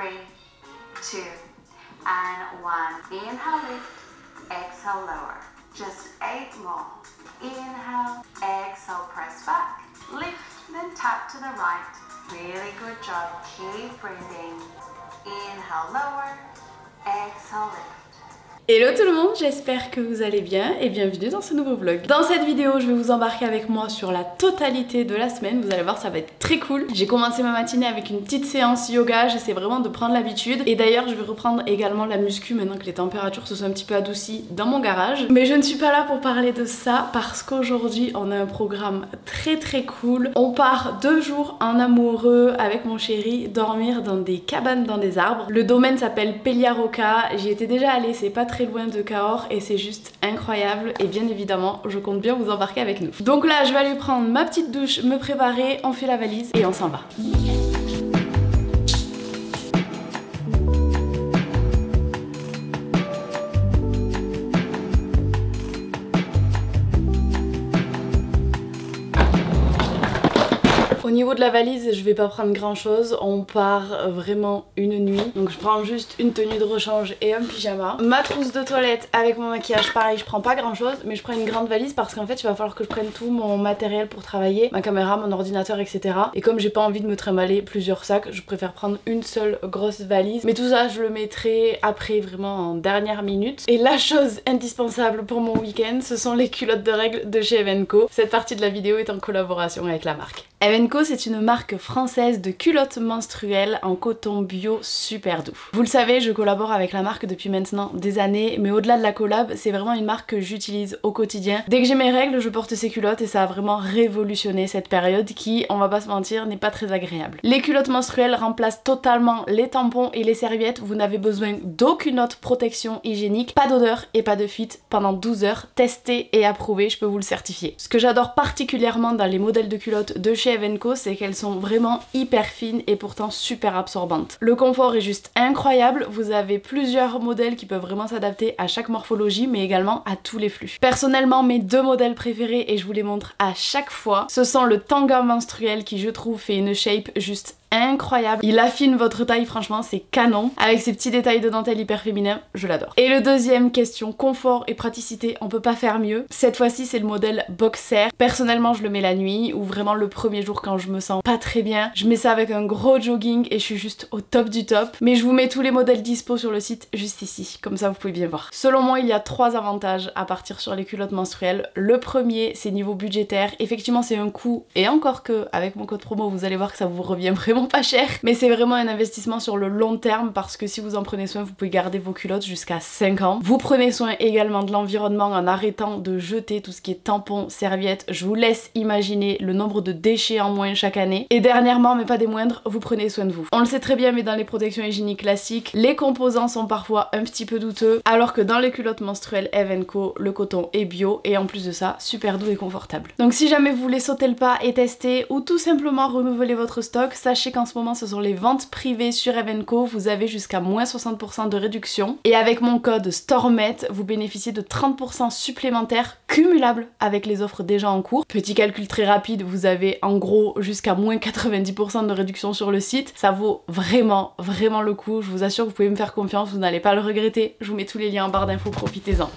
2, and 1. Inhale, lift, exhale, lower. Just 8 more. Inhale, exhale, press back, lift, then tap to the right. Really good job. Keep breathing. Inhale, lower, exhale, lift. Hello tout le monde, j'espère que vous allez bien et bienvenue dans ce nouveau vlog. Dans cette vidéo, je vais vous embarquer avec moi sur la totalité de la semaine. Vous allez voir, ça va être très cool. J'ai commencé ma matinée avec une petite séance yoga, j'essaie vraiment de prendre l'habitude. Et d'ailleurs, je vais reprendre également la muscu maintenant que les températures se sont un petit peu adoucies dans mon garage. Mais je ne suis pas là pour parler de ça parce qu'aujourd'hui, on a un programme très cool. On part 2 jours en amoureux avec mon chéri, dormir dans des cabanes dans des arbres. Le domaine s'appelle Pelia Roca, j'y étais déjà allée, c'est pas très loin de Cahors et c'est juste incroyable et bien évidemment je compte bien vous embarquer avec nous. Donc là je vais aller prendre ma petite douche, me préparer, on fait la valise et on s'en va. Au niveau de la valise, je vais pas prendre grand chose, on part vraiment une nuit. Donc je prends juste une tenue de rechange et un pyjama. Ma trousse de toilette avec mon maquillage, pareil, je prends pas grand chose, mais je prends une grande valise parce qu'en fait il va falloir que je prenne tout mon matériel pour travailler, ma caméra, mon ordinateur, etc. Et comme j'ai pas envie de me trimballer plusieurs sacs, je préfère prendre une seule grosse valise. Mais tout ça je le mettrai après, vraiment en dernière minute. Et la chose indispensable pour mon week-end, ce sont les culottes de règles de chez Evenko. Cette partie de la vidéo est en collaboration avec la marque. Evenko, c'est une marque française de culottes menstruelles en coton bio super doux. Vous le savez, je collabore avec la marque depuis maintenant des années, mais au-delà de la collab, c'est vraiment une marque que j'utilise au quotidien. Dès que j'ai mes règles, je porte ces culottes et ça a vraiment révolutionné cette période qui, on va pas se mentir, n'est pas très agréable. Les culottes menstruelles remplacent totalement les tampons et les serviettes. Vous n'avez besoin d'aucune autre protection hygiénique, pas d'odeur et pas de fuite pendant 12 heures. Testé et approuvé, je peux vous le certifier. Ce que j'adore particulièrement dans les modèles de culottes de chez Evenko, c'est qu'elles sont vraiment hyper fines et pourtant super absorbantes. Le confort est juste incroyable, vous avez plusieurs modèles qui peuvent vraiment s'adapter à chaque morphologie mais également à tous les flux. Personnellement, mes 2 modèles préférés, et je vous les montre à chaque fois, ce sont le tanga menstruel qui je trouve fait une shape juste incroyable. Il affine votre taille, franchement c'est canon. Avec ces petits détails de dentelle hyper féminin, je l'adore. Et le deuxième, question confort et praticité, on peut pas faire mieux. Cette fois-ci c'est le modèle boxer. Personnellement je le mets la nuit ou vraiment le premier jour quand je me sens pas très bien. Je mets ça avec un gros jogging et je suis juste au top du top. Mais je vous mets tous les modèles dispo sur le site juste ici, comme ça vous pouvez bien voir. Selon moi il y a 3 avantages à partir sur les culottes menstruelles. Le premier c'est niveau budgétaire. Effectivement c'est un coût, et encore que avec mon code promo vous allez voir que ça vous revient vraiment pas cher, mais c'est vraiment un investissement sur le long terme parce que si vous en prenez soin, vous pouvez garder vos culottes jusqu'à 5 ans. Vous prenez soin également de l'environnement en arrêtant de jeter tout ce qui est tampons, serviettes. Je vous laisse imaginer le nombre de déchets en moins chaque année. Et dernièrement, mais pas des moindres, vous prenez soin de vous. On le sait très bien, mais dans les protections hygiéniques classiques, les composants sont parfois un petit peu douteux, alors que dans les culottes menstruelles Evenko, le coton est bio et en plus de ça, super doux et confortable. Donc si jamais vous voulez sauter le pas et tester ou tout simplement renouveler votre stock, sachez qu'en ce moment ce sont les ventes privées sur Evenko, vous avez jusqu'à moins 60% de réduction et avec mon code STORMET vous bénéficiez de 30% supplémentaires cumulables avec les offres déjà en cours. Petit calcul très rapide, vous avez en gros jusqu'à moins 90% de réduction sur le site. Ça vaut vraiment le coup, je vous assure vous pouvez me faire confiance, vous n'allez pas le regretter. Je vous mets tous les liens en barre d'infos, profitez-en.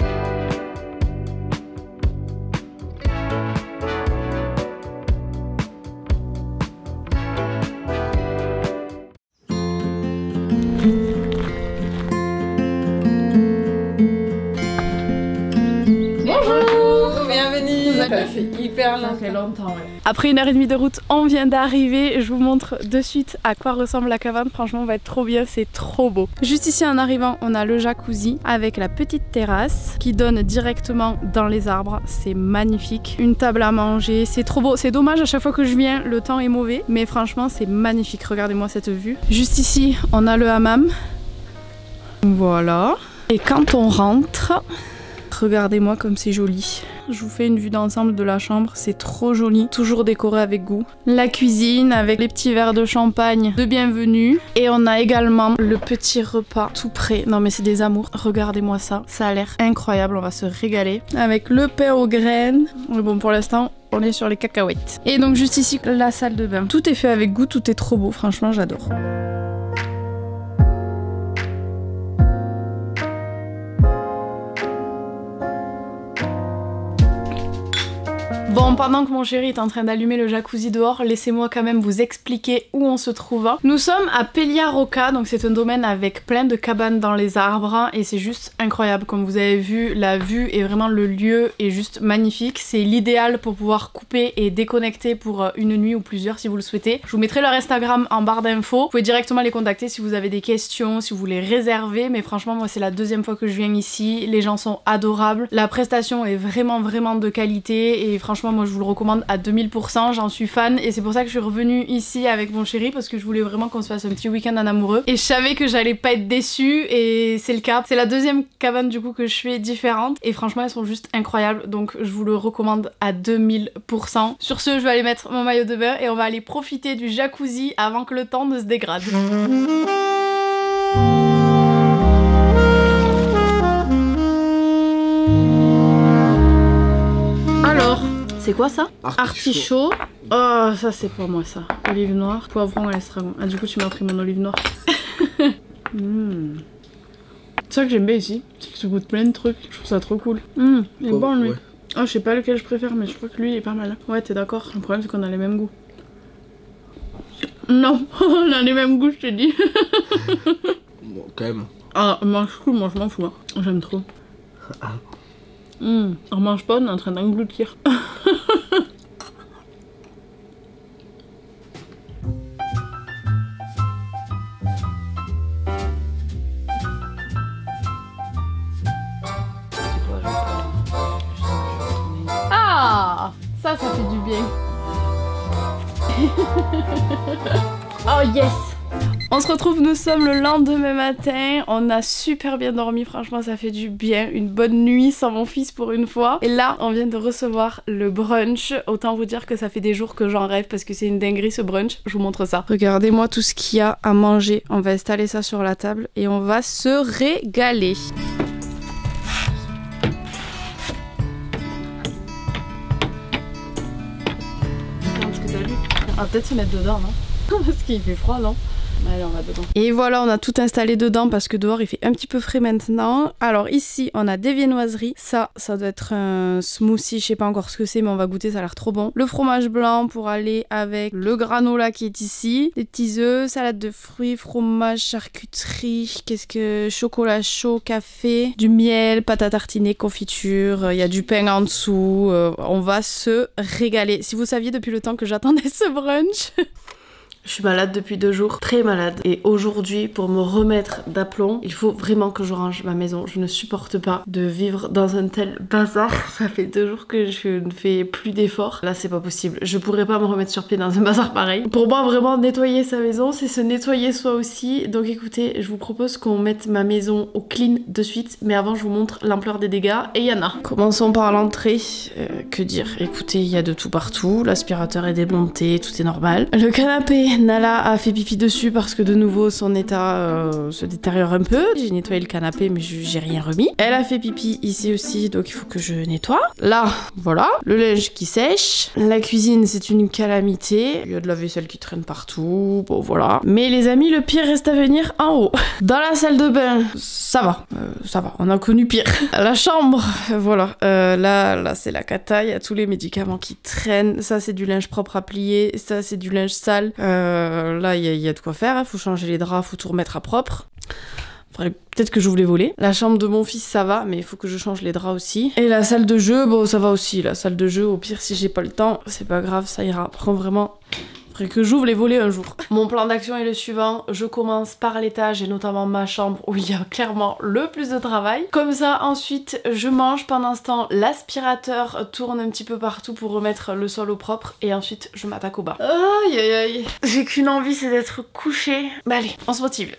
Ça fait hyper longtemps. Ça fait longtemps, ouais. Après 1h30 de route, on vient d'arriver. Je vous montre de suite à quoi ressemble la cabane. Franchement, on va être trop bien, c'est trop beau. Juste ici en arrivant, on a le jacuzzi avec la petite terrasse qui donne directement dans les arbres. C'est magnifique. Une table à manger, c'est trop beau. C'est dommage, à chaque fois que je viens, le temps est mauvais. Mais franchement, c'est magnifique. Regardez-moi cette vue. Juste ici, on a le hammam. Voilà. Et quand on rentre, regardez-moi comme c'est joli. Je vous fais une vue d'ensemble de la chambre, c'est trop joli, toujours décoré avec goût. La cuisine avec les petits verres de champagne de bienvenue. Et on a également le petit repas tout prêt. Non mais c'est des amours, regardez-moi ça, ça a l'air incroyable, on va se régaler. Avec le pain aux graines, mais bon pour l'instant on est sur les cacahuètes. Et donc juste ici, la salle de bain. Tout est fait avec goût, tout est trop beau, franchement j'adore. Bon, pendant que mon chéri est en train d'allumer le jacuzzi dehors, laissez-moi quand même vous expliquer où on se trouve. Nous sommes à Pelia Rocca, donc c'est un domaine avec plein de cabanes dans les arbres et c'est juste incroyable. Comme vous avez vu, la vue et vraiment le lieu est juste magnifique. C'est l'idéal pour pouvoir couper et déconnecter pour une nuit ou plusieurs si vous le souhaitez. Je vous mettrai leur Instagram en barre d'infos. Vous pouvez directement les contacter si vous avez des questions, si vous voulez réserver. Mais franchement, moi c'est la deuxième fois que je viens ici. Les gens sont adorables. La prestation est vraiment de qualité et franchement moi je vous le recommande à 2000%, j'en suis fan et c'est pour ça que je suis revenue ici avec mon chéri parce que je voulais vraiment qu'on se fasse un petit week-end en amoureux et je savais que j'allais pas être déçue et c'est le cas. C'est la deuxième cabane du coup que je fais différente et franchement elles sont juste incroyables donc je vous le recommande à 2000%. Sur ce, je vais aller mettre mon maillot de bain et on va aller profiter du jacuzzi avant que le temps ne se dégrade. C'est quoi ça? Artichaut. Oh, ça c'est pour moi ça. Olive noire, poivron et estragon. Ah, du coup, tu m'as pris mon olive noire. C'est ça que j'aime bien ici. C'est que ça goûte plein de trucs. Je trouve ça trop cool. Il est bon lui. Ouais. Oh, je sais pas lequel je préfère, mais je crois que lui il est pas mal. Ouais, t'es d'accord? Le problème c'est qu'on a les mêmes goûts. Non, on a les mêmes goûts, je te dis. Bon, quand même. Ah, mange cool, moi je m'en fous. Hein. J'aime trop. On mange pas, on est en train d'engloutir. Ah, ça fait du bien. Oh yes! On se retrouve, nous sommes le lendemain matin, on a super bien dormi, franchement ça fait du bien, une bonne nuit sans mon fils pour une fois. Et là on vient de recevoir le brunch, autant vous dire que ça fait des jours que j'en rêve parce que c'est une dinguerie ce brunch, je vous montre ça. Regardez-moi tout ce qu'il y a à manger, on va installer ça sur la table et on va se régaler. On va peut-être se mettre dedans, non? Parce qu'il fait froid, non? Allez, on va dedans. Et voilà, on a tout installé dedans parce que dehors il fait un petit peu frais maintenant. Alors ici, on a des viennoiseries. Ça doit être un smoothie, je sais pas encore ce que c'est, mais on va goûter, ça a l'air trop bon. Le fromage blanc pour aller avec le granola qui est ici. Des petits œufs, salade de fruits, fromage, charcuterie, chocolat chaud, café, du miel, pâte à tartiner, confiture, il y a du pain en dessous. On va se régaler. Si vous saviez depuis le temps que j'attendais ce brunch. Je suis malade depuis 2 jours, très malade. Et aujourd'hui, pour me remettre d'aplomb, il faut vraiment que je range ma maison. Je ne supporte pas de vivre dans un tel bazar. Ça fait 2 jours que je ne fais plus d'efforts. Là, c'est pas possible. Je pourrais pas me remettre sur pied dans un bazar pareil. Pour moi, vraiment, nettoyer sa maison, c'est se nettoyer soi aussi. Donc écoutez, je vous propose qu'on mette ma maison au clean de suite. Mais avant, je vous montre l'ampleur des dégâts. Et il y en a. Commençons par l'entrée. Que dire? Écoutez, il y a de tout partout. L'aspirateur est démonté, tout est normal. Le canapé, Nala a fait pipi dessus parce que de nouveau son état se détériore un peu. J'ai nettoyé le canapé mais j'ai rien remis. Elle a fait pipi ici aussi donc il faut que je nettoie. Là, voilà, le linge qui sèche. La cuisine c'est une calamité. Il y a de la vaisselle qui traîne partout. Bon voilà. Mais les amis, le pire reste à venir en haut. Dans la salle de bain, ça va. On a connu pire. La chambre, voilà. Là c'est la cata. Il y a tous les médicaments qui traînent. Ça c'est du linge propre à plier. Ça c'est du linge sale. Là, il y a de quoi faire, hein. Faut changer les draps, faut tout remettre à propre. Peut-être que je voulais voler. La chambre de mon fils, ça va, mais il faut que je change les draps aussi. Et la salle de jeu, bon, ça va aussi. La salle de jeu, au pire, si j'ai pas le temps, c'est pas grave, ça ira. Par contre, vraiment, faudrait que j'ouvre les volets un jour. Mon plan d'action est le suivant. Je commence par l'étage et notamment ma chambre où il y a clairement le plus de travail. Comme ça, ensuite, je mange. Pendant ce temps, l'aspirateur tourne un petit peu partout pour remettre le sol au propre. Et ensuite, je m'attaque au bas. Aïe aïe aïe. J'ai qu'une envie, c'est d'être couchée. Bah allez, on se motive.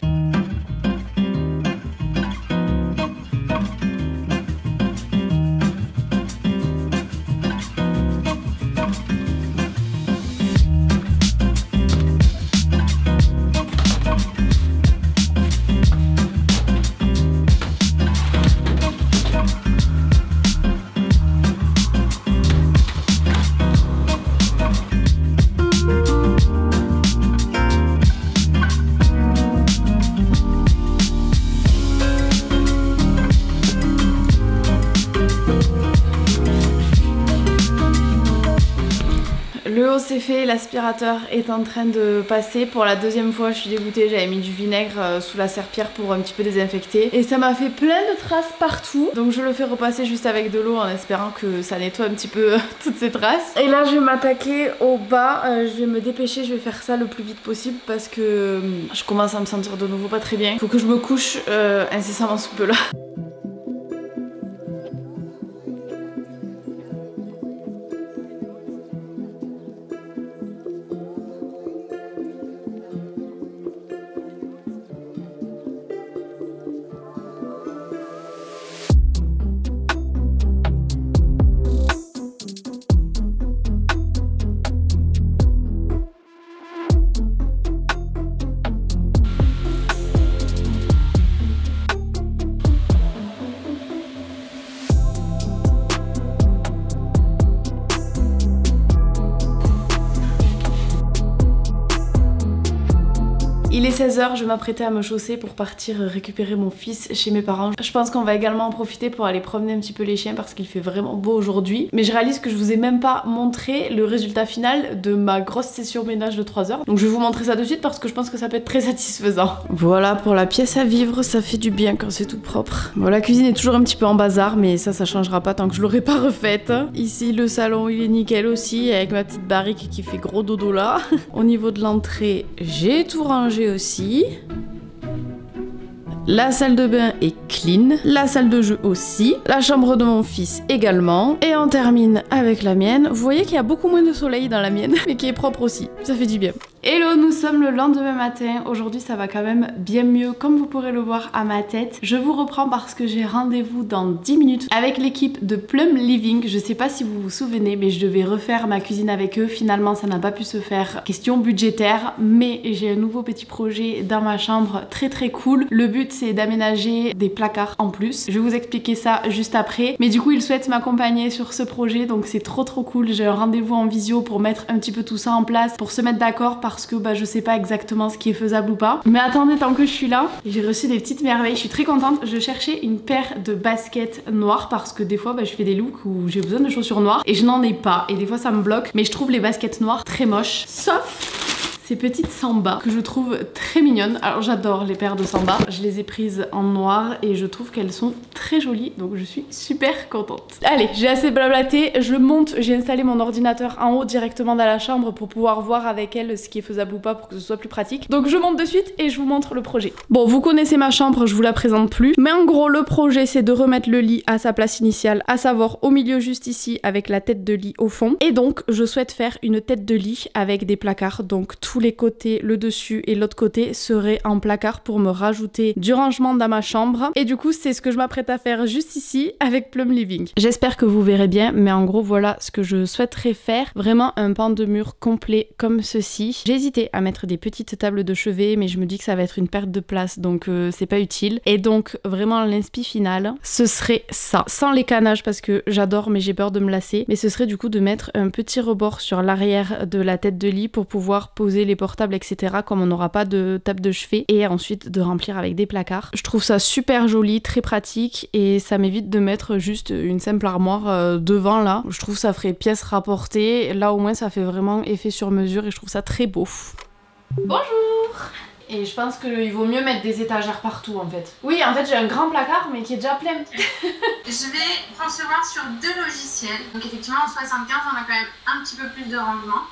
boulot c'est fait, l'aspirateur est en train de passer. Pour la deuxième fois, je suis dégoûtée, j'avais mis du vinaigre sous la serpillière pour un petit peu désinfecter. Et ça m'a fait plein de traces partout. Donc je le fais repasser juste avec de l'eau en espérant que ça nettoie un petit peu toutes ces traces. Et là je vais m'attaquer au bas, je vais me dépêcher, je vais faire ça le plus vite possible parce que je commence à me sentir de nouveau pas très bien. Faut que je me couche incessamment sous peu là. Il est 16h, je m'apprêtais à me chausser pour partir récupérer mon fils chez mes parents. Je pense qu'on va également en profiter pour aller promener un petit peu les chiens parce qu'il fait vraiment beau aujourd'hui. Mais je réalise que je vous ai même pas montré le résultat final de ma grosse session ménage de 3 heures. Donc je vais vous montrer ça de suite parce que je pense que ça peut être très satisfaisant. Voilà pour la pièce à vivre, ça fait du bien quand c'est tout propre. Bon, la cuisine est toujours un petit peu en bazar, mais ça changera pas tant que je l'aurai pas refaite. Ici le salon il est nickel aussi avec ma petite barrique qui fait gros dodo là. Au niveau de l'entrée, j'ai tout rangé aussi. La salle de bain est clean, la salle de jeu aussi, la chambre de mon fils également, et on termine avec la mienne. Vous voyez qu'il y a beaucoup moins de soleil dans la mienne, mais qui est propre aussi, ça fait du bien. Hello, nous sommes le lendemain matin, aujourd'hui ça va quand même bien mieux comme vous pourrez le voir à ma tête. Je vous reprends parce que j'ai rendez-vous dans 10 minutes avec l'équipe de Plum Living. Je sais pas si vous vous souvenez mais je devais refaire ma cuisine avec eux, finalement ça n'a pas pu se faire, question budgétaire, mais j'ai un nouveau petit projet dans ma chambre très cool. Le but c'est d'aménager des placards en plus, je vais vous expliquer ça juste après, mais du coup ils souhaitent m'accompagner sur ce projet donc c'est trop cool. J'ai un rendez-vous en visio pour mettre un petit peu tout ça en place, pour se mettre d'accord parce que je sais pas exactement ce qui est faisable ou pas. Mais attendez, tant que je suis là, j'ai reçu des petites merveilles, je suis très contente. Je cherchais une paire de baskets noires parce que des fois je fais des looks où j'ai besoin de chaussures noires et je n'en ai pas et des fois ça me bloque, mais je trouve les baskets noires très moches, sauf ces petites samba que je trouve très mignonnes. Alors j'adore les paires de samba, je les ai prises en noir et je trouve qu'elles sont très jolies, donc je suis super contente. Allez, j'ai assez blablaté, je monte, j'ai installé mon ordinateur en haut directement dans la chambre pour pouvoir voir avec elle ce qui est faisable ou pas pour que ce soit plus pratique. Donc je monte de suite et je vous montre le projet. Bon, vous connaissez ma chambre, je vous la présente plus, mais en gros le projet c'est de remettre le lit à sa place initiale, à savoir au milieu juste ici avec la tête de lit au fond. Et donc je souhaite faire une tête de lit avec des placards, donc tous les côtés, le dessus et l'autre côté seraient en placard pour me rajouter du rangement dans ma chambre. Et du coup c'est ce que je m'apprête à faire juste ici avec Plum Living. J'espère que vous verrez bien, mais en gros voilà ce que je souhaiterais faire, vraiment un pan de mur complet comme ceci. J'ai hésité à mettre des petites tables de chevet mais je me dis que ça va être une perte de place donc c'est pas utile. Et donc vraiment l'inspi final ce serait ça, sans les canages parce que j'adore mais j'ai peur de me lasser, mais ce serait du coup de mettre un petit rebord sur l'arrière de la tête de lit pour pouvoir poser les portables etc. comme on n'aura pas de table de chevet, et ensuite de remplir avec des placards. Je trouve ça super joli, très pratique et ça m'évite de mettre juste une simple armoire devant là. Je trouve ça ferait pièce rapportée, là au moins ça fait vraiment effet sur mesure et je trouve ça très beau. Bonjour! Et je pense qu'il vaut mieux mettre des étagères partout en fait. Oui, en fait j'ai un grand placard mais qui est déjà plein. Je vais concevoir sur 2 logiciels. Donc effectivement en 75 on a quand même un petit peu plus de rangement.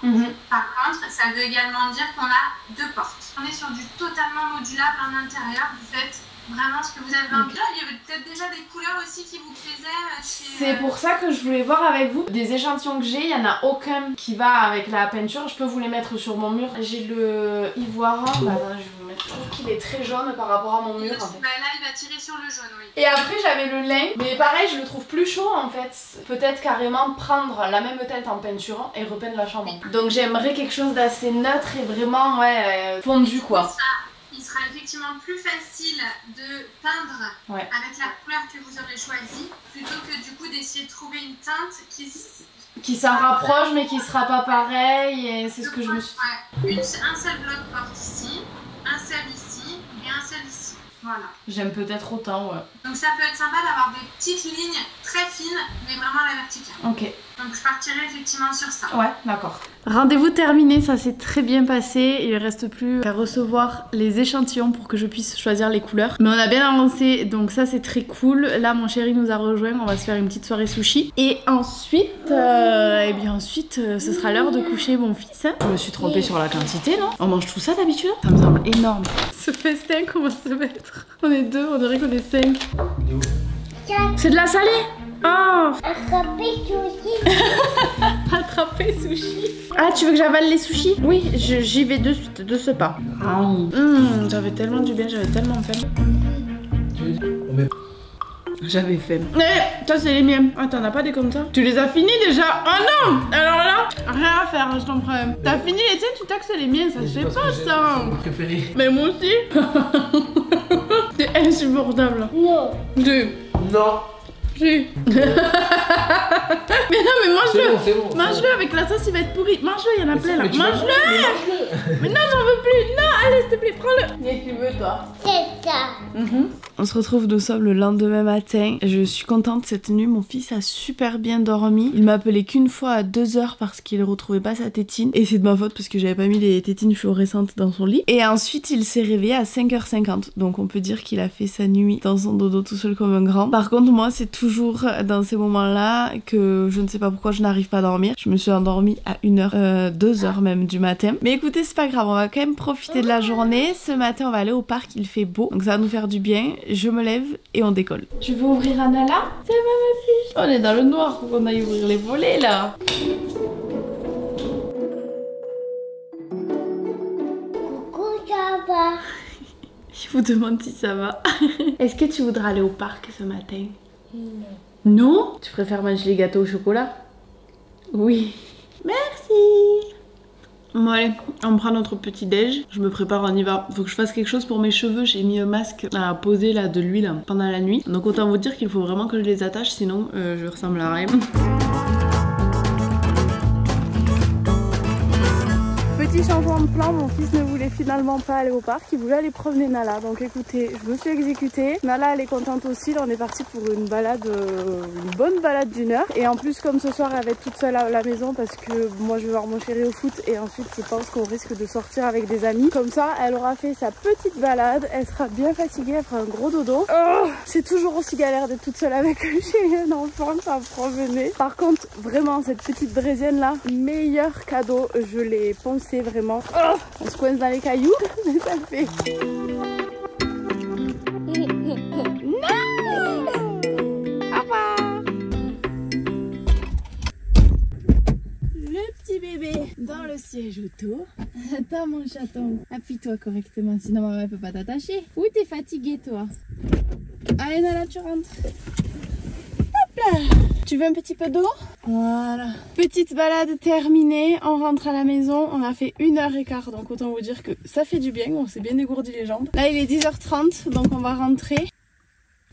Par contre ça veut également dire qu'on a 2 portes. On est sur du totalement modulable en intérieur. Vous faites vraiment ce que vous avez envie. Il y avait peut-être déjà des couleurs aussi qui vous plaisaient C'est pour ça que je voulais voir avec vous. Des échantillons que j'ai, il n'y en a aucun qui va avec la peinture. Je peux vous les mettre sur mon mur. J'ai le ivoire. Je vais vous mettre. Je trouve qu'il est très jaune par rapport à mon mur. En fait. Là il va tirer sur le jaune, oui. Et après j'avais le lin. Mais pareil, je le trouve plus chaud en fait. Peut-être carrément prendre la même teinte en peinture et repeindre la chambre. Donc j'aimerais quelque chose d'assez neutre et vraiment fondu quoi. Il sera effectivement plus facile de peindre avec la couleur que vous aurez choisie plutôt que du coup d'essayer de trouver une teinte qui s'en rapproche mais qui sera pas pareil, et c'est ce que je me suis... Un seul bloc porte ici, un seul ici et un seul ici. Voilà. J'aime peut-être autant, Donc ça peut être sympa d'avoir des petites lignes très fines mais vraiment à la verticale. Ok. Donc je partirai effectivement sur ça. Ouais, d'accord. Rendez-vous terminé, ça s'est très bien passé. Il ne reste plus qu'à recevoir les échantillons pour que je puisse choisir les couleurs. Mais on a bien avancé, donc ça c'est très cool. Là mon chéri nous a rejoint, on va se faire une petite soirée sushi. Et ensuite, ce sera l'heure de coucher mon fils. Je me suis trompée sur la quantité, non? On mange tout ça d'habitude? Ça me semble énorme. Ce festin qu'on va se mettre. On est deux, on dirait qu'on est 5. C'est de la salée? Oh! Attraper sushi. Attraper sushi. Ah, tu veux que j'avale les sushis? Oui, j'y vais de suite, de ce pas. J'avais tellement du bien, j'avais tellement faim. J'avais faim. Ça c'est les miens. Ah, t'en as pas des comme ça? Tu les as finis déjà? Oh non! Alors là, rien à faire, je t'en prie. T'as fini les tiens, tu taxes les miens, ça se fait pas ça. Mon préféré. Mais moi aussi. C'est insupportable. Non. Non. Mais non, mais mange-le! C'est bon. Mange-le avec la sauce, il va être pourri. Mange-le, il y en a plein là. Mange-le! Mais non, j'en veux plus! Non, allez, s'il te plaît, prends-le! Viens que tu veux, toi. C'est ça. On se retrouve, nous sommes le lendemain matin. Je suis contente cette nuit, mon fils a super bien dormi. Il m'a appelé qu'une fois à 2h parce qu'il retrouvait pas sa tétine. Et c'est de ma faute parce que j'avais pas mis les tétines fluorescentes dans son lit. Et ensuite, il s'est réveillé à 5h50. Donc on peut dire qu'il a fait sa nuit dans son dodo tout seul comme un grand. Par contre, moi, c'est toujours dans ces moments-là que je ne sais pas pourquoi je n'arrive pas à dormir. Je me suis endormie à 1h, 2h même du matin. Mais écoutez, c'est pas grave, on va quand même profiter de la journée. Ce matin, on va aller au parc, il fait beau. Donc ça va nous faire du bien. Je me lève et on décolle. Tu veux ouvrir Anala? C'est ma fille. On est dans le noir, faut qu'on aille ouvrir les volets là. Coucou, ça va? Je vous demande si ça va. Est-ce que tu voudras aller au parc ce matin? Non. Non? Tu préfères manger les gâteaux au chocolat? Oui. Merci. Bon allez, on prend notre petit déj. Je me prépare, on y va. Faut que je fasse quelque chose pour mes cheveux. J'ai mis un masque à poser là de l'huile pendant la nuit. Donc autant vous dire qu'il faut vraiment que je les attache, sinon je ressemble à rien. Petit changement de plan, mon fils ne voulait finalement pas aller au parc, il voulait aller promener Nala. Donc écoutez, je me suis exécutée. Nala elle est contente aussi, là on est parti pour une balade, une bonne balade d'1h. Et en plus comme ce soir elle va être toute seule à la maison parce que moi je vais voir mon chéri au foot et ensuite je pense qu'on risque de sortir avec des amis. Comme ça elle aura fait sa petite balade, elle sera bien fatiguée, elle fera un gros dodo. Oh, c'est toujours aussi galère d'être toute seule avec un enfant, ça me promenait. Par contre vraiment cette petite draisienne là, meilleur cadeau, je l'ai poncé vraiment. Oh, on se coince dans les cailloux, mais ça le fait. Le petit bébé dans le siège auto. Attends mon chaton, appuie-toi correctement, sinon maman peut pas t'attacher. Ou t'es fatigué toi? Allez Nala, tu rentres. Hop là. Tu veux un petit peu d'eau? Voilà. Petite balade terminée, on rentre à la maison, on a fait 1h15, donc autant vous dire que ça fait du bien, on s'est bien dégourdi les jambes. Là il est 10h30, donc on va rentrer.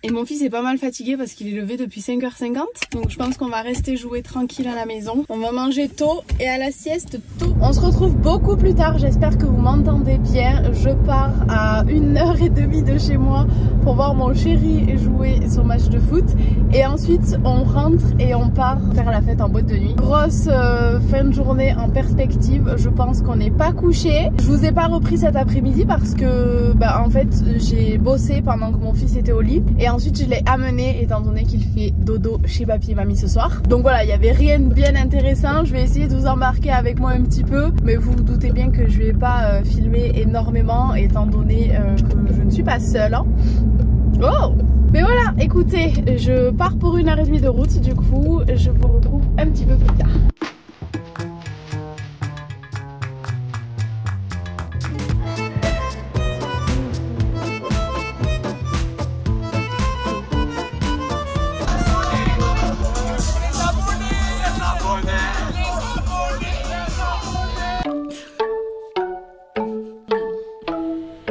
Et mon fils est pas mal fatigué parce qu'il est levé depuis 5h50. Donc je pense qu'on va rester jouer tranquille à la maison. On va manger tôt et à la sieste tôt. On se retrouve beaucoup plus tard, j'espère que vous m'entendez bien. Je pars à 1h30 de chez moi pour voir mon chéri jouer son match de foot. Et ensuite on rentre et on part faire la fête en boîte de nuit. Grosse fin de journée en perspective. Je pense qu'on n'est pas couché. Je vous ai pas repris cet après-midi parce que en fait j'ai bossé pendant que mon fils était au lit. Et ensuite je l'ai amené étant donné qu'il fait dodo chez papy et mamie ce soir. Donc voilà, il n'y avait rien de bien intéressant. Je vais essayer de vous embarquer avec moi un petit peu. Mais vous vous doutez bien que je vais pas filmer énormément étant donné que je ne suis pas seule. Hein. Oh! Mais voilà, écoutez, je pars pour 1h30 de route. Du coup, je vous retrouve un petit peu plus tard.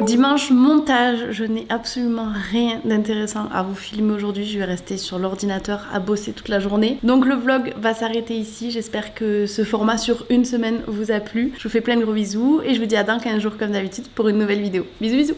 Dimanche montage, je n'ai absolument rien d'intéressant à vous filmer aujourd'hui, je vais rester sur l'ordinateur à bosser toute la journée. Donc le vlog va s'arrêter ici, j'espère que ce format sur une semaine vous a plu. Je vous fais plein de gros bisous et je vous dis à dans 15 jours comme d'habitude pour une nouvelle vidéo. Bisous bisous.